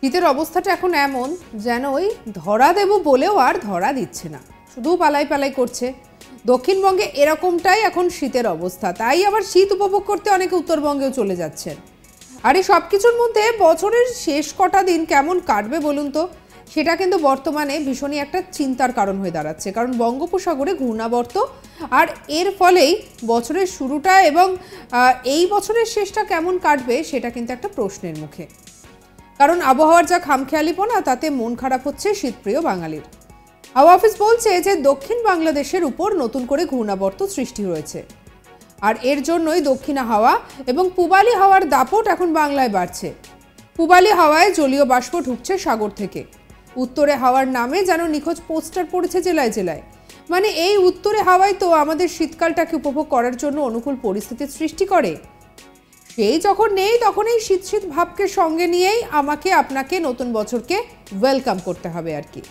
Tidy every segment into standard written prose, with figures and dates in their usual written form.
শীতের অবস্থাটা এখন এমন যেন ওই ধরা দেব বলেও আর ধরা দিচ্ছে না, শুধু পালাই পালাই করছে। দক্ষিণবঙ্গে এরকমটাই এখন শীতের অবস্থা, তাই আবার শীত উপভোগ করতে অনেকে উত্তরবঙ্গেও চলে যাচ্ছেন। আর এই সব কিছুর মধ্যে বছরের শেষ কটা দিন কেমন কাটবে বলুন তো, সেটা কিন্তু বর্তমানে ভীষণই একটা চিন্তার কারণ হয়ে দাঁড়াচ্ছে। কারণ বঙ্গোপসাগরে ঘূর্ণাবর্ত, আর এর ফলেই বছরের শুরুটা এবং এই বছরের শেষটা কেমন কাটবে সেটা কিন্তু একটা প্রশ্নের মুখে। কারণ আবহাওয়ার যা খামখেয়ালিপনা, তাতে মন খারাপ হচ্ছে শীতপ্রিয় বাঙালির। হাওয়া অফিস বলছে যে দক্ষিণ বাংলাদেশের উপর নতুন করে ঘূর্ণাবর্ত সৃষ্টি হয়েছে, আর এর জন্যই দক্ষিণা হাওয়া এবং পূবালি হাওয়ার দাপট এখন বাংলায় বাড়ছে। পূবালি হাওয়ায় জলীয় বাষ্প ঢুকছে সাগর থেকে। উত্তরে হাওয়ার নামে যেন নিখোঁজ পোস্টার পড়েছে জেলায় জেলায়। মানে এই উত্তরে হাওয়ায় তো আমাদের শীতকালটাকে উপভোগ করার জন্য অনুকূল পরিস্থিতির সৃষ্টি করে। সেই যখন নেই, তখন এই শীত শীত ভাবকে সঙ্গে নিয়েই আমাকে আপনাকে নতুন বছরকে ওয়েলকাম করতে হবে আর কি।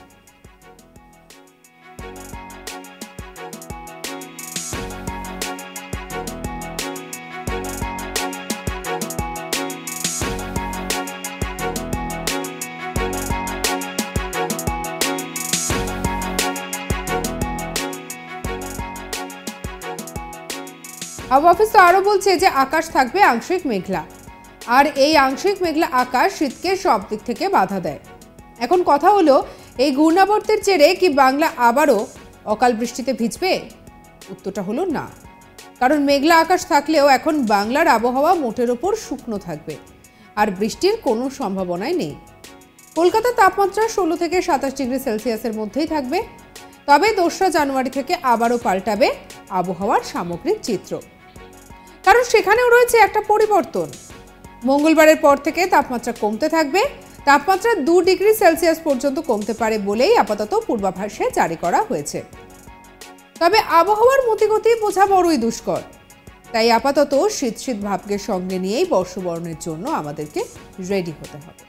হাওয়া অফিস তো আরও বলছে যে আকাশ থাকবে আংশিক মেঘলা, আর এই আংশিক মেঘলা আকাশ শীতকে সব দিক থেকে বাধা দেয়। এখন কথা হলো, এই ঘূর্ণাবর্তের জেরে কি বাংলা আবারও অকাল বৃষ্টিতে ভিজবে? উত্তরটা হলো না। কারণ মেঘলা আকাশ থাকলেও এখন বাংলার আবহাওয়া মোটের ওপর শুকনো থাকবে, আর বৃষ্টির কোনো সম্ভাবনাই নেই। কলকাতার তাপমাত্রা 16 থেকে 27 ডিগ্রি সেলসিয়াসের মধ্যেই থাকবে। তবে 2রা জানুয়ারি থেকে আবারও পাল্টাবে আবহাওয়ার সামগ্রিক চিত্র, কারণ সেখানেও রয়েছে একটা পরিবর্তন। মঙ্গলবারের পর থেকে তাপমাত্রা কমতে থাকবে। তাপমাত্রা 2 ডিগ্রি সেলসিয়াস পর্যন্ত কমতে পারে বলেই আপাতত পূর্বাভাসে জারি করা হয়েছে। তবে আবহাওয়ার মতিগতি বোঝা বড়ই দুষ্কর, তাই আপাতত শীত শীত ভাবকে সঙ্গে নিয়েই বর্ষবরণের জন্য আমাদেরকে রেডি হতে হবে।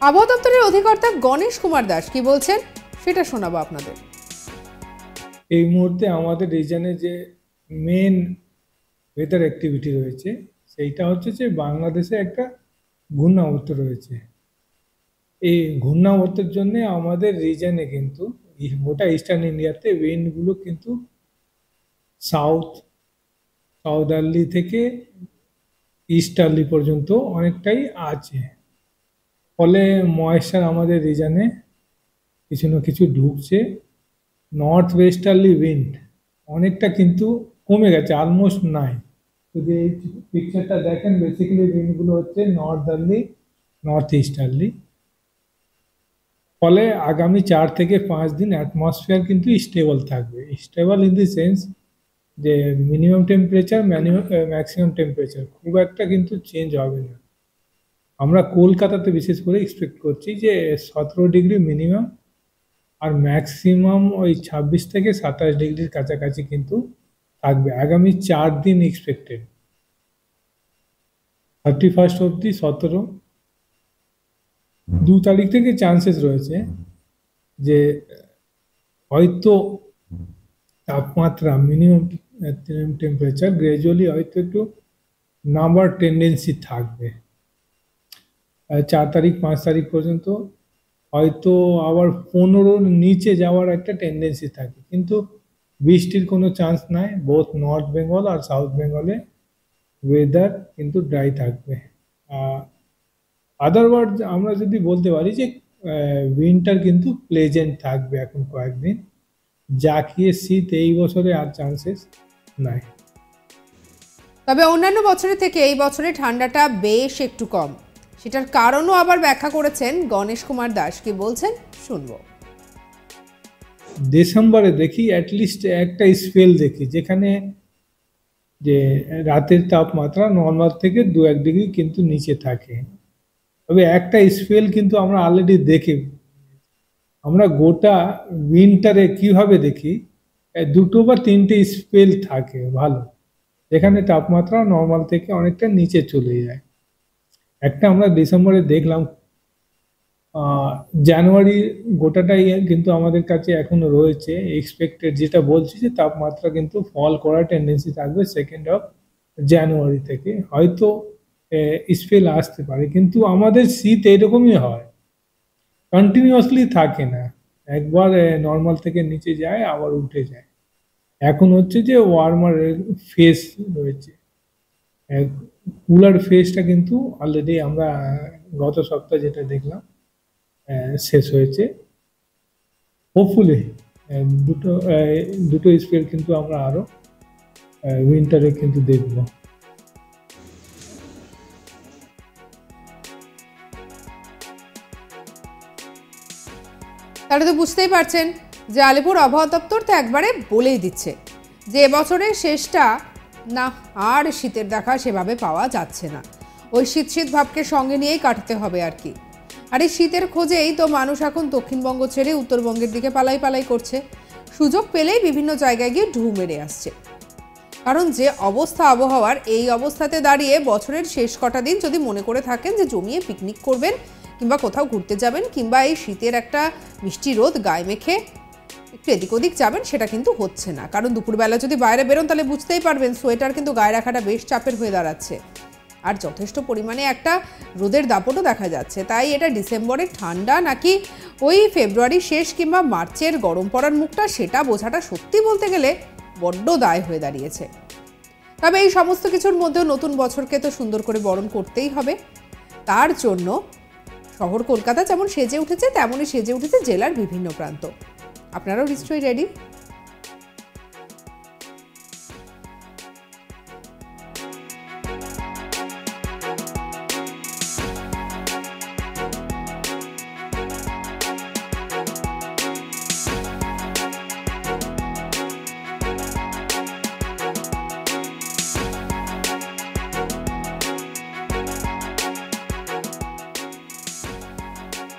আবহাওয়া দপ্তরের অধিকর্তা গণেশ কুমার দাস কি বলছেন সেটা শোনাবো আপনাদের। এই মুহূর্তে আমাদের রিজনে যে মেন ওয়েদার অ্যাক্টিভিটি রয়েছে সেইটা হচ্ছে যে বাংলাদেশে একটা ঘূর্ণাবর্ত রয়েছে। এই ঘূর্ণাবর্তের জন্য আমাদের রিজনে কিন্তু গোটা ইস্টার্ন ইন্ডিয়াতে উইন্ডগুলো কিন্তু সাউদার্লি থেকে ইস্টার্লি পর্যন্ত অনেকটাই আছে। ফলে ময়েশ্চার আমাদের রিজনে কিছু না কিছু ঢুকছে। নর্থ ওয়েস্টার্লি উইন্ড অনেকটা কিন্তু কমে গেছে, অলমোস্ট নাই। যদি এই পিকচারটা দেখেন, বেসিক্যালি উইন্ডগুলো হচ্ছে নর্দার্লি, নর্থ ইস্টার্লি। ফলে আগামী 4 থেকে 5 দিন অ্যাটমসফিয়ার কিন্তু স্টেবল থাকবে। স্টেবল ইন দি সেন্স যে মিনিমাম টেম্পারেচার ম্যাক্সিমাম টেম্পারেচার খুব একটা কিন্তু চেঞ্জ হবে না। আমরা কলকাতাতে বিশেষ করে এক্সপেক্ট করছি যে 17 ডিগ্রি মিনিমাম আর ম্যাক্সিমাম ওই 26 থেকে 27 ডিগ্রির কাছাকাছি কিন্তু থাকবে আগামী 4 দিন এক্সপেক্টেড। 31 অবধি 17, 2 তারিখ থেকে চান্সেস রয়েছে যে হয়তো তাপমাত্রা মিনিমাম টেম্পারেচার গ্র্যাজুয়ালি হয়তো একটু নামার টেন্ডেন্সি থাকবে। 4 তারিখ 5 তারিখ পর্যন্ত হয়তো আবার 15 নিচে যাওয়ার একটা টেন্ডেন্সি থাকে, কিন্তু বৃষ্টির কোনো চান্স নাই। বোথ নর্থ বেঙ্গল আর সাউথ বেঙ্গলে ওয়েদার কিন্তু ড্রাই থাকবে। আদারওয়াইজ আমরা যদি বলতে পারি যে উইন্টার কিন্তু প্লেজেন্ট থাকবে এখন কয়েকদিন, যা কি শীত এই বছরে আর চান্সেস নাই। তবে অন্যান্য বছরের থেকে এই বছরে ঠান্ডাটা বেশ একটু কম, সেটার কারণও আবার ব্যাখ্যা করেছেন গণেশ কুমার দাস। কি বলছেন শুনবো। ডিসেম্বরে দেখি অ্যাটলিস্ট একটা স্পেল দেখি যেখানে যে রাতের তাপমাত্রা নর্মাল থেকে 2-1 ডিগ্রি কিন্তু নিচে থাকে। তবে একটা স্পেল কিন্তু আমরা অলরেডি দেখি, আমরা গোটা উইন্টারে কিভাবে দেখি, 2টো বা 3টে স্পেল থাকে ভালো, যেখানে তাপমাত্রা নর্মাল থেকে অনেকটা নিচে চলে যায়। একটা আমরা ডিসেম্বরে দেখলাম, জানুয়ারি গোটাটাই কিন্তু আমাদের কাছে এখনো রয়েছে এক্সপেক্টেড, যেটা বলছি যে তাপমাত্রা কিন্তু ফল করার টেন্ডেন্সি থাকবে 2nd অফ জানুয়ারি থেকে, হয়তো স্পেল আসতে পারে। কিন্তু আমাদের শীত এরকমই হয়, কন্টিনিউয়াসলি থাকে না, একবার নর্মাল থেকে নিচে যায় আবার উঠে যায়। এখন হচ্ছে যে ওয়ার্মার ফেস রয়েছে, কুলার ফেসটা কিন্তু অলরেডি আমরা গত সপ্তাহে যেটা দেখলাম শেষ হয়েছে। হোপফুলি দুটো দুটো স্পেল কিন্তু আমরা আরো উইন্টারে কিন্তু দেখব। তাহলে তো বুঝতেই পারছেন যে আলিপুর আবহাওয়া দপ্তর তো একবারে বলেই দিচ্ছে যে এবছরের শেষটা না আর শীতের দেখা সেভাবে পাওয়া যাচ্ছে না, ওই শীত শীত ভাবকে সঙ্গে নিয়েই কাটাতে হবে আর কি। আর এই শীতের খোঁজেই তো মানুষ এখন দক্ষিণবঙ্গ ছেড়ে উত্তরবঙ্গের দিকে পালাই পালাই করছে, সুযোগ পেলেই বিভিন্ন জায়গায় গিয়ে ঢু মেরে আসছে। কারণ যে অবস্থা আবহাওয়ার, এই অবস্থাতে দাঁড়িয়ে বছরের শেষ কটা দিন যদি মনে করে থাকেন যে জমিয়ে পিকনিক করবেন কিংবা কোথাও ঘুরতে যাবেন কিংবা এই শীতের একটা মিষ্টি রোদ গায়ে মেখে একটু এদিক ওদিক যাবেন, সেটা কিন্তু হচ্ছে না। কারণ দুপুরবেলা যদি বাইরে বেরোন তাহলে বুঝতেই পারবেন সোয়েটার কিন্তু গায়ে রাখাটা বেশ চাপের হয়ে দাঁড়াচ্ছে, আর যথেষ্ট পরিমাণে একটা রোদের দাপটও দেখা যাচ্ছে। তাই এটা ডিসেম্বরের ঠান্ডা নাকি ওই ফেব্রুয়ারির শেষ কিংবা মার্চের গরম পড়ার মুখটা, সেটা বোঝাটা সত্যি বলতে গেলে বড্ড দায় হয়ে দাঁড়িয়েছে। তবে এই সমস্ত কিছুর মধ্যেও নতুন বছরকে তো সুন্দর করে বরণ করতেই হবে। তার জন্য শহর কলকাতা যেমন সেজে উঠেছে, তেমনই সেজে উঠেছে জেলার বিভিন্ন প্রান্ত। আপনারাও নিশ্চয়ই রেডি।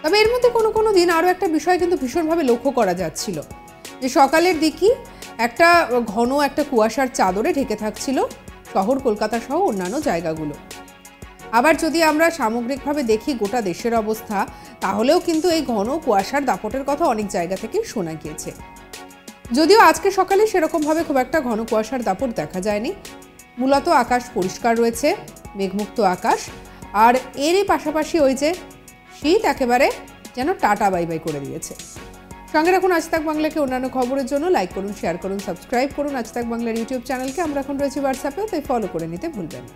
তবে এর মধ্যে কোনো কোনো দিন আরও একটা বিষয় কিন্তু ভীষণভাবে লক্ষ্য করা যাচ্ছিল, যে সকালের দিকই একটা ঘন একটা কুয়াশার চাদরে ঢেকে থাকছিল শহর কলকাতা সহ অন্যান্য জায়গাগুলো। আবার যদি আমরা সামগ্রিকভাবে দেখি গোটা দেশের অবস্থা, তাহলেও কিন্তু এই ঘন কুয়াশার দাপটের কথা অনেক জায়গা থেকেই শোনা গিয়েছে। যদিও আজকে সকালে সেরকমভাবে খুব একটা ঘন কুয়াশার দাপট দেখা যায়নি, মূলত আকাশ পরিষ্কার রয়েছে, মেঘমুক্ত আকাশ, আর এরই পাশাপাশি ওই যে শীত একেবারে যেন টাটা বাই বাই করে দিয়েছে। সঙ্গে রাখুন আজ তাক বাংলাকে অন্যান্য খবরের জন্য, লাইক করুন, শেয়ার করুন, সাবস্ক্রাইব করুন আজ তাক বাংলার ইউটিউব চ্যানেলকে। আমরা এখন রয়েছি হোয়াটসঅ্যাপেও, তাই ফলো করে নিতে ভুলবেন না।